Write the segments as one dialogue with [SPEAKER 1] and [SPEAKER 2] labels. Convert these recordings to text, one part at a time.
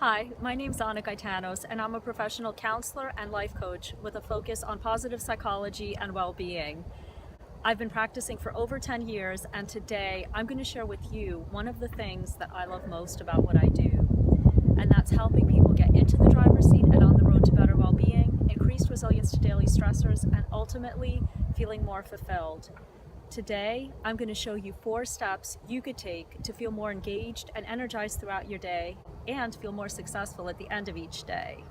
[SPEAKER 1] Hi, my name's Anna Gaetanos, and I'm a professional counselor and life coach with a focus on positive psychology and well-being. I've been practicing for over 10 years, and today I'm going to share with you one of the things that I love most about what I do, and that's helping people get into the driver's seat and on the road to better well-being, increased resilience to daily stressors, and ultimately feeling more fulfilled. Today, I'm going to show you 4 steps you could take to feel more engaged and energized throughout your day and feel more successful at the end of each day.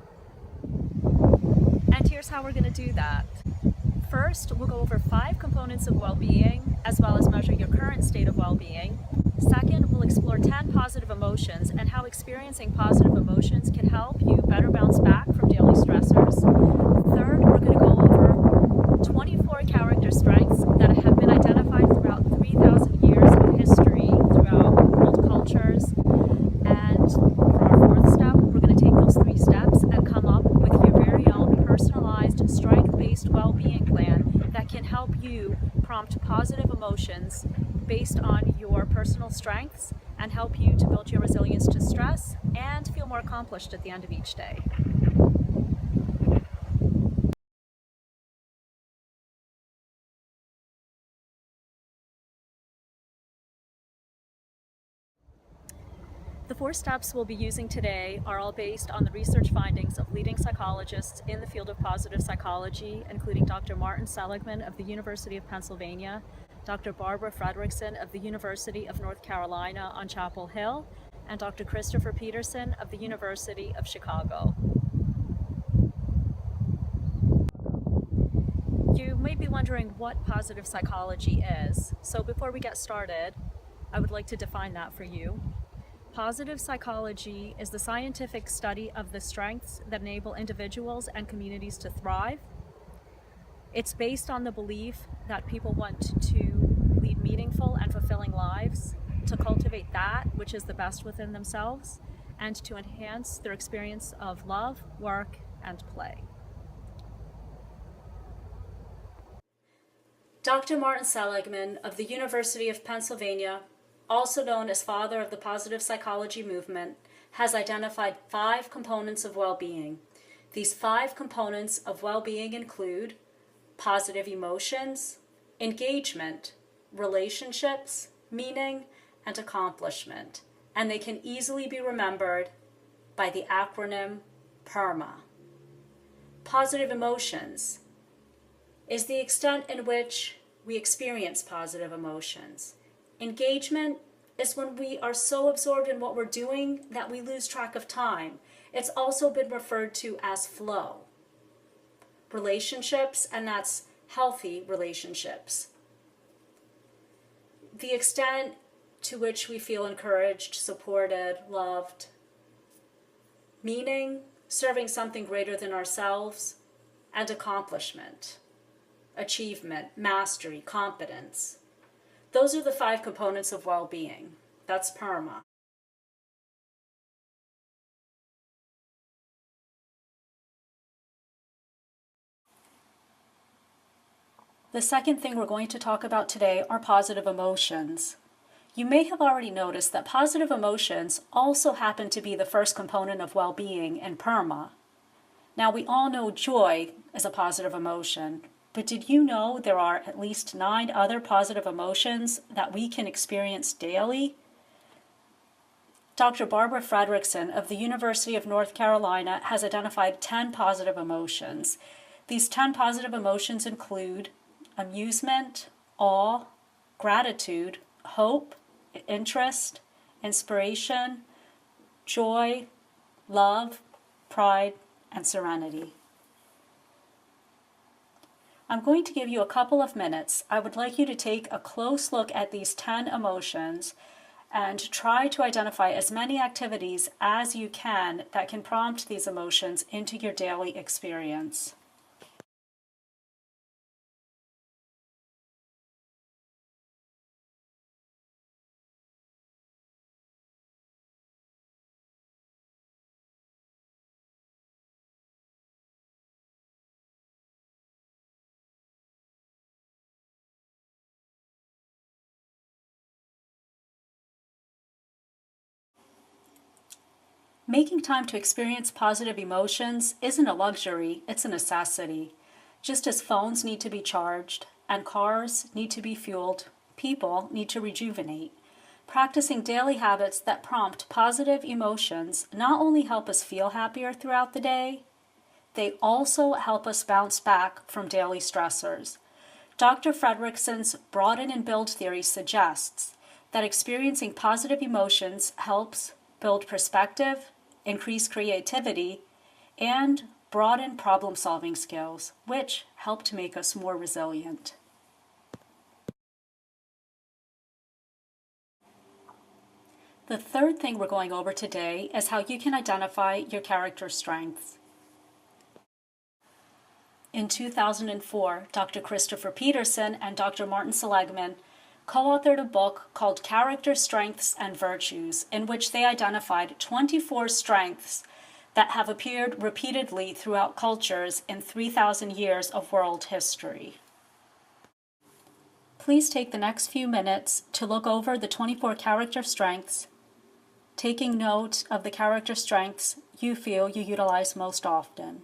[SPEAKER 1] And here's how we're going to do that. First, we'll go over 5 components of well-being, as well as measure your current state of well-being. Second, we'll explore 10 positive emotions and how experiencing positive emotions can help you better bounce back from daily stressors. Third, we're going to go over 24 character strengths that have been identified throughout 3,000 years of history throughout world cultures. And for our 4th step, we're going to take those 3 steps and come up with your very own personalized, strength-based well-being plan that can help you prompt positive emotions based on your personal strengths and help you to build your resilience to stress and feel more accomplished at the end of each day. The 4 steps we'll be using today are all based on the research findings of leading psychologists in the field of positive psychology, including Dr. Martin Seligman of the University of Pennsylvania, Dr. Barbara Fredrickson of the University of North Carolina on Chapel Hill, and Dr. Christopher Peterson of the University of Chicago. You may be wondering what positive psychology is. So before we get started, I would like to define that for you. Positive psychology is the scientific study of the strengths that enable individuals and communities to thrive. It's based on the belief that people want to lead meaningful and fulfilling lives, to cultivate that which is the best within themselves, and to enhance their experience of love, work, and play. Dr. Martin Seligman of the University of Pennsylvania, also known as father of the positive psychology movement, has identified 5 components of well-being. These 5 components of well-being include positive emotions, engagement, relationships, meaning, and accomplishment. And they can easily be remembered by the acronym PERMA. Positive emotions is the extent in which we experience positive emotions. Engagement is when we are so absorbed in what we're doing that we lose track of time. It's also been referred to as flow. Relationships, and that's healthy relationships. The extent to which we feel encouraged, supported, loved. Meaning, serving something greater than ourselves. And accomplishment, achievement, mastery, competence. Those are the 5 components of well-being. That's PERMA. The second thing we're going to talk about today are positive emotions. You may have already noticed that positive emotions also happen to be the first component of well-being in PERMA. Now, we all know joy is a positive emotion, but did you know there are at least 9 other positive emotions that we can experience daily? Dr. Barbara Fredrickson of the University of North Carolina has identified 10 positive emotions. These 10 positive emotions include amusement, awe, gratitude, hope, interest, inspiration, joy, love, pride, and serenity. I'm going to give you a couple of minutes. I would like you to take a close look at these 10 emotions and try to identify as many activities as you can that can prompt these emotions into your daily experience. Making time to experience positive emotions isn't a luxury, it's a necessity. Just as phones need to be charged and cars need to be fueled, people need to rejuvenate. Practicing daily habits that prompt positive emotions not only help us feel happier throughout the day, they also help us bounce back from daily stressors. Dr. Fredrickson's broaden and build theory suggests that experiencing positive emotions helps build perspective, increase creativity, and broaden problem-solving skills, which help to make us more resilient. The third thing we're going over today is how you can identify your character strengths. In 2004, Dr. Christopher Peterson and Dr. Martin Seligman co-authored a book called Character Strengths and Virtues, in which they identified 24 strengths that have appeared repeatedly throughout cultures in 3,000 years of world history. Please take the next few minutes to look over the 24 character strengths, taking note of the character strengths you feel you utilize most often.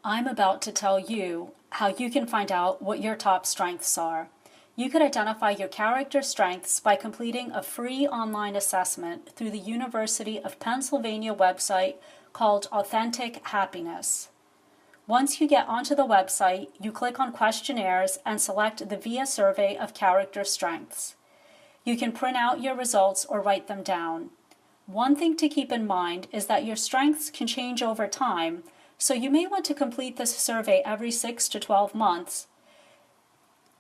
[SPEAKER 1] I'm about to tell you how you can find out what your top strengths are. You could identify your character strengths by completing a free online assessment through the University of Pennsylvania website called Authentic Happiness. Once you get onto the website, you click on questionnaires and select the VIA survey of character strengths. You can print out your results or write them down. One thing to keep in mind is that your strengths can change over time, so you may want to complete this survey every 6 to 12 months.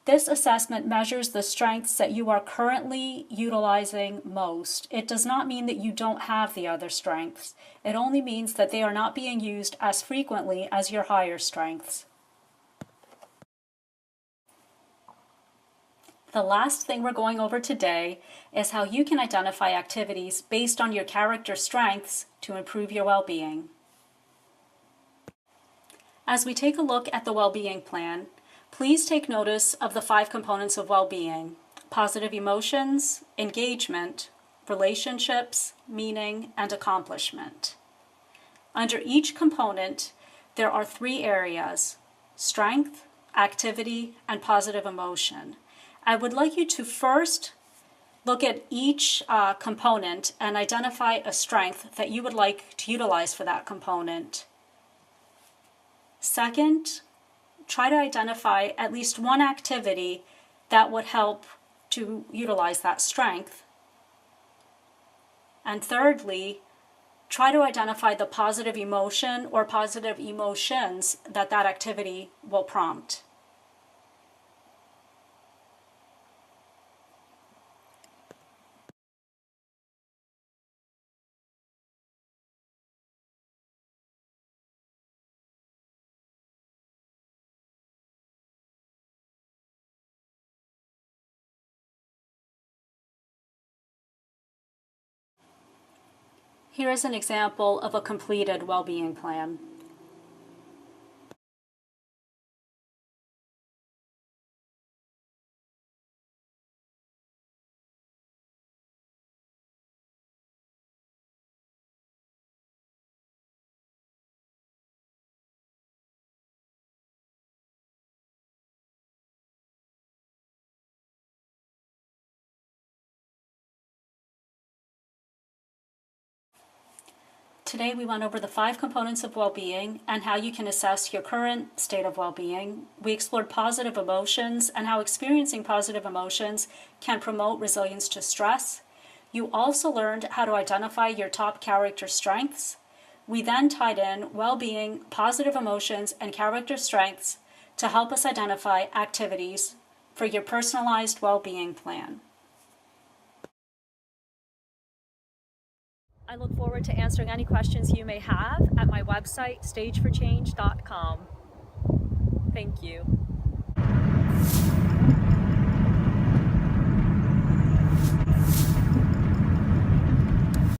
[SPEAKER 1] This assessment measures the strengths that you are currently utilizing most. It does not mean that you don't have the other strengths. It only means that they are not being used as frequently as your higher strengths. The last thing we're going over today is how you can identify activities based on your character strengths to improve your well-being. As we take a look at the well-being plan, please take notice of the 5 components of well-being: positive emotions, engagement, relationships, meaning, and accomplishment. Under each component, there are 3 areas: strength, activity, and positive emotion. I would like you to first look at each component and identify a strength that you would like to utilize for that component. Second, try to identify at least one activity that would help to utilize that strength. And thirdly, try to identify the positive emotion or positive emotions that that activity will prompt. Here is an example of a completed well-being plan. Today we went over the 5 components of well-being and how you can assess your current state of well-being. We explored positive emotions and how experiencing positive emotions can promote resilience to stress. You also learned how to identify your top character strengths. We then tied in well-being, positive emotions, and character strengths to help us identify activities for your personalized well-being plan. I look forward to answering any questions you may have at my website, stageforchange.com. Thank you.